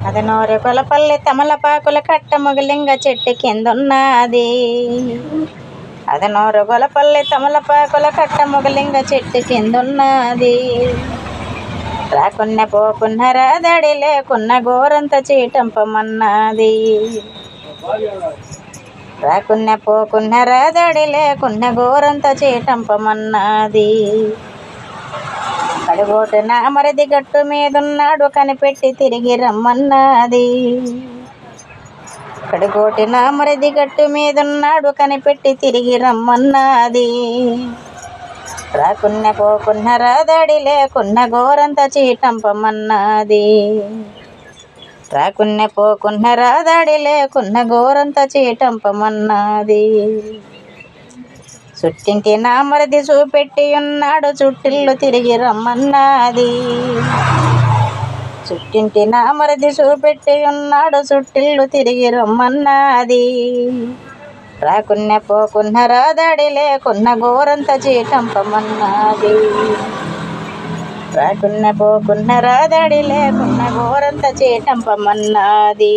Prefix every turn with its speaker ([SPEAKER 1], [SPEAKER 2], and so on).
[SPEAKER 1] అది నోరు కొలపల్లి తమలపాకుల కట్ట మొగలింగ చెట్టు కిందున్నది. అది నోరు గొలపల్లి తమలపాకుల కట్ట మొగలింగ చెట్టు కిందున్నది. రాకున్న పోకున్న రాదడి లేకున్న గోరంత చీటంపమన్నది. రాకున్న పోకున్న రాదడి లేకున్న గోరంత చీటంపమన్నది. కడుగోటు నా మరిది గట్టు మీదున్నాడు కనిపెట్టి తిరిగి రమ్మన్నది. కడుగోటి నా మరిది గట్టు మీదున్నాడు కనిపెట్టి తిరిగి రమ్మన్నది. రాకున్న పోకున్న రాదడి లేకున్న గోరంత చీటంపమన్నది. రాకున్న పోకున్న రాదడి లేకున్న గోరంత చీటంపమన్నది. చుట్టింటి నా మరిది చూపెట్టి ఉన్నాడు చుట్టిల్లు తిరిగి రమ్మన్నది. చుట్టింటి నా మరిది చూపెట్టి ఉన్నాడు చుట్టిల్లు తిరిగి రమ్మన్నది. రాకున్న పోకున్న రాదడి లేకున్న గోరంత చీటంపమన్నది. రాకున్న పోకున్న రాదడి లేకున్న గోరంత చీటంపమన్నది.